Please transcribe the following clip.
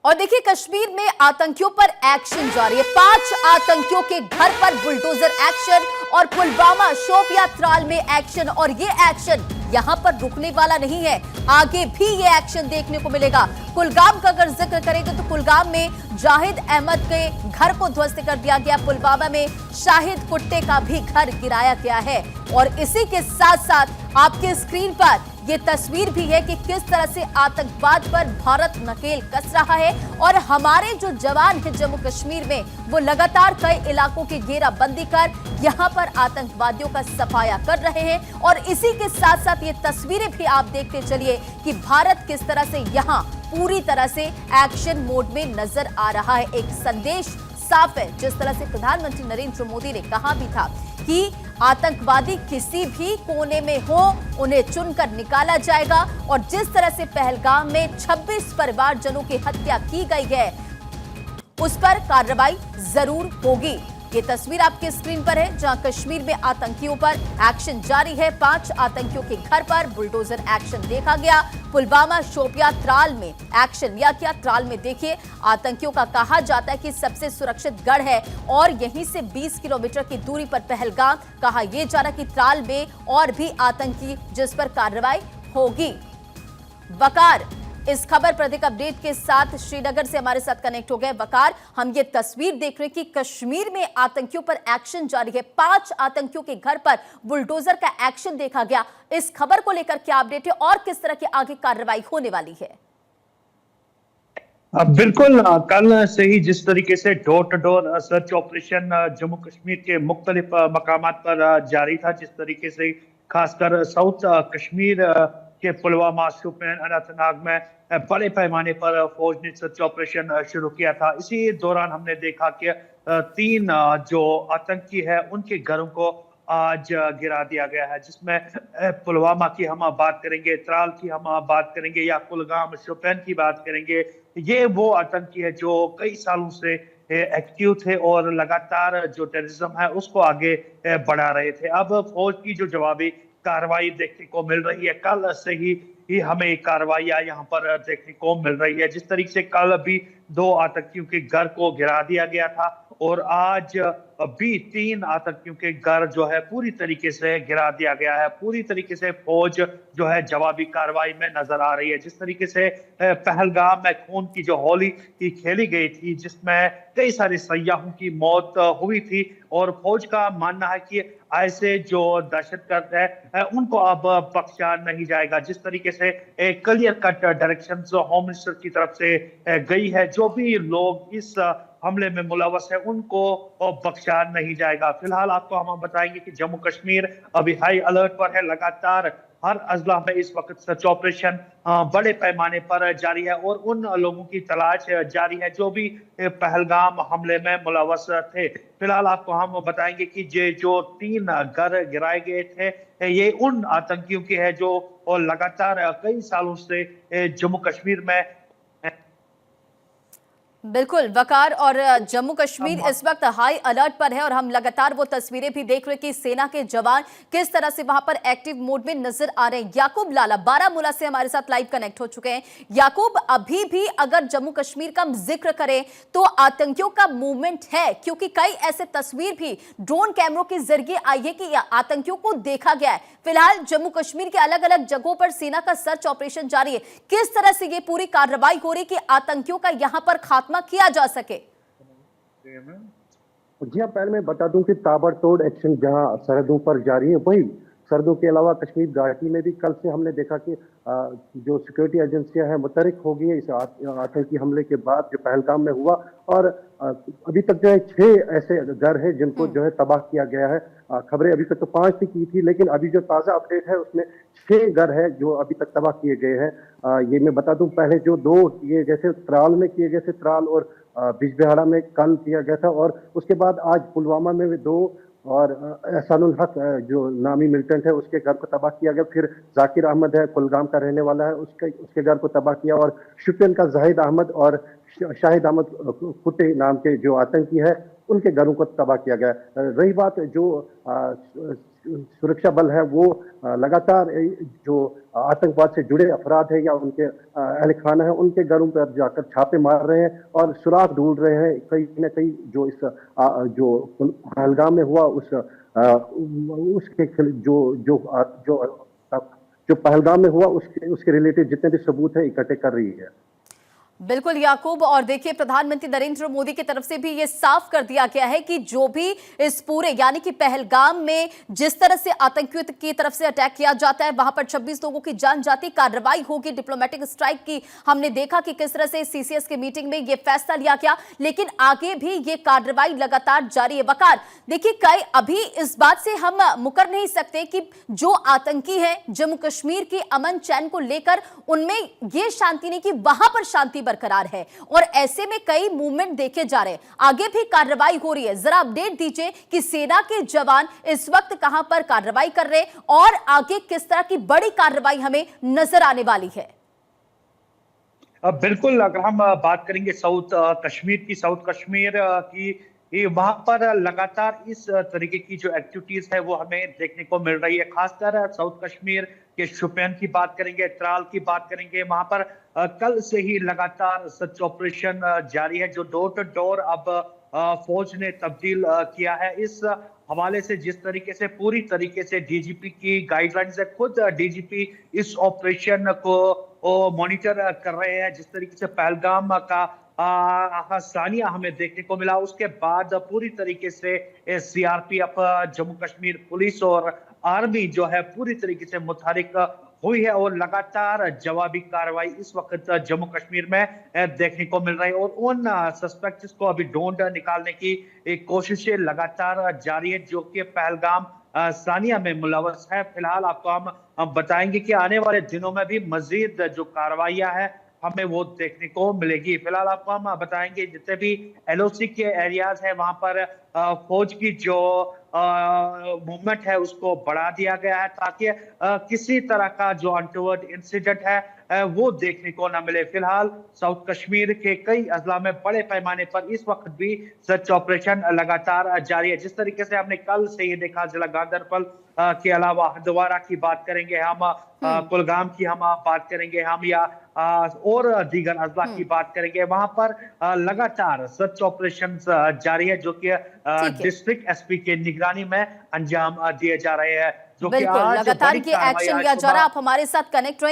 और देखिए कश्मीर में आतंकियों पर एक्शन जारी है। 5 आतंकियों के घर पर बुलडोजर एक्शन और पुलवामा शोपियां त्राल में एक्शन। और ये एक्शन यहां पर रुकने वाला नहीं है, आगे भी ये एक्शन देखने को मिलेगा। कुलगाम का अगर जिक्र करेंगे तो कुलगाम में जाहिद अहमद के घर को ध्वस्त कर दिया गया। पुलवामा में शाहिद कुट्टे का भी घर गिराया गया है। और इसी के साथ साथ आपके स्क्रीन पर ये तस्वीर भी है कि किस तरह से आतंकवाद पर भारत नकेल कस रहा है। और हमारे जो जवान हैं जम्मू कश्मीर में, वो लगातार कई इलाकों की घेराबंदी कर यहां पर आतंकवादियों का सफाया कर रहे हैं। और इसी के साथ साथ ये तस्वीरें भी आप देखते चलिए कि भारत किस तरह से यहां पूरी तरह से एक्शन मोड में नजर आ रहा है। एक संदेश साफ है, जिस तरह से प्रधानमंत्री नरेंद्र मोदी ने कहा भी था कि आतंकवादी किसी भी कोने में हो उन्हें चुनकर निकाला जाएगा। और जिस तरह से पहलगाम में 26 परिवारजनों की हत्या की गई है, उस पर कार्रवाई जरूर होगी। ये तस्वीर आपके स्क्रीन पर है, जहां कश्मीर में आतंकियों पर एक्शन जारी है। 5 आतंकियों के घर पर बुलडोजर एक्शन देखा गया। पुलवामा शोपियां त्राल में एक्शन लिया गया। त्राल में देखिए, आतंकियों का कहा जाता है कि सबसे सुरक्षित गढ़ है और यहीं से 20 किलोमीटर की दूरी पर पहलगाम। कहा यह जा रहा कि त्राल में और भी आतंकी जिस पर कार्रवाई होगी। वकार इस खबर पर अधिक अपडेट के साथ श्रीनगर से हमारे साथ कनेक्ट हो गए। वकार, हम ये तस्वीर देख रहे हैं कि कश्मीर में आतंकियों पर एक्शन जारी है। 5 आतंकियों के घर पर बुलडोजर का एक्शन देखा गया। इस खबर को लेकर क्या अपडेट है और किस तरह की आगे कार्रवाई होने वाली है? बिल्कुल, कल से ही जिस तरीके से door to door search operation Jammu Kashmir के मुख्तलिफ मकामात पर जारी था, जिस तरीके से खासकर साउथ कश्मीर के पुलवामा शोपियां अनंतनाग में बड़े पैमाने पर फौज ने सर्च ऑपरेशन शुरू किया था। इसी दौरान हमने देखा कि 3 जो आतंकी है उनके घरों को आज गिरा दिया गया है, जिसमें पुलवामा की हम बात करेंगे, त्राल की हम बात करेंगे या कुलगाम शोपियां की बात करेंगे। ये वो आतंकी है जो कई सालों से एक्टिव थे और लगातार जो टेररिज्म है उसको आगे बढ़ा रहे थे। अब फौज की जो जवाबी कार्रवाई देखने को मिल रही है, कल से ही हमें कार्रवाइयां यहाँ पर देखने को मिल रही है। जिस तरीके से कल भी 2 आतंकियों के घर को गिरा दिया गया था और आज भी 3 आतंकियों के घर जो है पूरी तरीके से गिरा दिया गया है। पूरी तरीके से फौज जो है जवाबी कार्रवाई में नजर आ रही है। जिस तरीके से पहलगाम में खून की जो होली की खेली गई थी, जिसमें कई सारे सयाहों की मौत हुई थी, और फौज का मानना है कि ऐसे जो दहशतगर्द है उनको अब बख्शा नहीं जाएगा। जिस तरीके से एक clear cut direction home minister की तरफ से गई है, जो भी लोग इस हमले में मुलव्वस है उनको बख्शा नहीं जाएगा। फिलहाल आपको हम बताएंगे कि जम्मू कश्मीर अभी हाई अलर्ट पर है। लगातार हर अजला में इस वक्त सर्च ऑपरेशन बड़े पैमाने पर जारी है और उन लोगों की तलाश जारी है जो भी पहलगाम हमले में मुलव्वस थे। फिलहाल आपको हम बताएंगे कि ये जो 3 घर गिराए गए थे, ये उन आतंकियों के हैं जो लगातार कई सालों से जम्मू कश्मीर में। बिल्कुल वकार, और जम्मू कश्मीर इस वक्त हाई अलर्ट पर है और हम लगातार वो तस्वीरें भी देख रहे हैं कि सेना के जवान किस तरह से वहां पर एक्टिव मोड में नजर आ रहे हैं। याकूब लाला बारामूला से हमारे साथ लाइव कनेक्ट हो चुके हैं। याकूब, अभी भी अगर जम्मू कश्मीर का हम जिक्र करें तो आतंकियों का मूवमेंट है, क्योंकि कई ऐसे तस्वीर भी ड्रोन कैमरों के जरिए आई है कि आतंकियों को देखा गया है। फिलहाल जम्मू कश्मीर के अलग अलग जगहों पर सेना का सर्च ऑपरेशन जारी है। किस तरह से ये पूरी कार्रवाई हो रही कि आतंकियों का यहां पर खात्मा किया जा सके? जी हाँ, पहले मैं बता दूं कि ताबड़तोड़ एक्शन जहां सरहदों पर जारी है, वही सरहदों के अलावा कश्मीर घाटी में भी कल से हमने देखा कि जो सिक्योरिटी एजेंसियां हैं मुतहरिक हो गई है इस आतंकी हमले के बाद जो पहलगाम में हुआ। और अभी तक जो है 6 ऐसे घर हैं जिनको जो है तबाह किया गया है। खबरें अभी तक तो 5 ही की थी, लेकिन अभी जो ताज़ा अपडेट है उसमें 6 घर है जो अभी तक तबाह किए गए हैं। ये मैं बता दूं, पहले जो 2 ये जैसे त्राल में किए गए थे, त्राल और बिजबिहाड़ा में कल किया गया था, और उसके बाद आज पुलवामा में 2 और एहसानुल हक जो नामी मिलिटेंट है उसके घर को तबाह किया गया। फिर जाकिर अहमद है, कुलगाम का रहने वाला है, उसके घर को तबाह किया। और शुपियन का जाहिद अहमद और शाहिद अहमद कुट्टे नाम के जो आतंकी है उनके घरों को तबाह किया गया। रही बात जो सुरक्षा बल है वो लगातार जो आतंकवाद से जुड़े अफराद है या उनके अहल खाना है उनके घरों पर जाकर छापे मार रहे हैं और सुराग ढूंढ रहे हैं। कहीं न कहीं जो इस जो पहलगाम में हुआ उसके जो जो जो जो पहलगाम में हुआ उसके रिलेटेड जितने भी सबूत है इकट्ठे कर रही है। बिल्कुल याकूब, और देखिए प्रधानमंत्री नरेंद्र मोदी की तरफ से भी ये साफ कर दिया गया है कि जो भी इस पूरे यानी कि पहलगाम में जिस तरह से आतंकियों की तरफ से अटैक किया जाता है, वहां पर 26 लोगों की जान जाती, कार्रवाई होगी डिप्लोमेटिक स्ट्राइक की। हमने देखा कि किस तरह से सीसीएस के मीटिंग में ये फैसला लिया गया, लेकिन आगे भी ये कार्रवाई लगातार जारी है। वकार, देखिए कई अभी इस बात से हम मुकर नहीं सकते कि जो आतंकी है जम्मू कश्मीर की अमन चैन को लेकर उनमें ये शांति नहीं कि वहां पर शांति बरकरार है, और ऐसे में कई मूवमेंट देखे जा रहे हैं, आगे भी कार्रवाई हो रही है। जरा अपडेट दीजिए कि सेना के जवान इस वक्त कहां पर कार्रवाई कर रहे हैं और आगे किस तरह की बड़ी कार्रवाई हमें नजर आने वाली है। बिल्कुल, अगर हम बात करेंगे साउथ कश्मीर की वहां पर लगातार इस तरीके की जो एक्टिविटीज है वो हमें देखने को मिल रही है। खासकर साउथ कश्मीर के शोपियान की बात करेंगे, त्राल की बात करेंगे, वहां पर कल से ही लगातार सर्च ऑपरेशन जारी है, जो डोर टू डोर अब फौज ने तब्दील किया है। इस हवाले से जिस तरीके से पूरी तरीके से डीजीपी की गाइडलाइंस है, खुद डीजीपी इस ऑपरेशन को मॉनिटर कर रहे हैं। जिस तरीके से पहलगाम का सानिया हमें देखने को मिला, उसके बाद पूरी तरीके से सीआरपीएफ, जम्मू कश्मीर पुलिस और आर्मी जो है पूरी तरीके से मुतहरिक हुई है और लगातार जवाबी कार्रवाई इस वक्त जम्मू कश्मीर में देखने को मिल रही है। और उन सस्पेक्ट्स को अभी ढूंढ निकालने की कोशिशें लगातार जारी है, जो कि पहलगाम सानिया में मुलव्वस है। फिलहाल आपको हम बताएंगे कि आने वाले दिनों में भी मजीद जो कार्रवाइयां हैं हमें वो देखने को मिलेगी। फिलहाल आपको हम बताएंगे जितने भी एलओसी के एरियाज है वहां पर फौज की जो मूवमेंट है उसको बढ़ा दिया गया है, ताकि किसी तरह का जो अनटोवर्ड इंसिडेंट है वो देखने को ना मिले। फिलहाल साउथ कश्मीर के कई अजला में बड़े पैमाने पर इस वक्त भी सर्च ऑपरेशन लगातार जारी है। जिस तरीके से हमने कल से ये देखा, जिला गांधरबल के अलावा हंदवाड़ा की बात करेंगे हम, कुलगाम की हम बात करेंगे हम, या और दीगर अजला की बात करेंगे, वहां पर लगातार सर्च ऑपरेशन जारी है, जो कि डिस्ट्रिक्ट एसपी के निगरानी में अंजाम दिए जा रहे हैं। बिल्कुल, लगातार ये एक्शन लिया जा रहा है। आप हमारे साथ कनेक्ट रहे।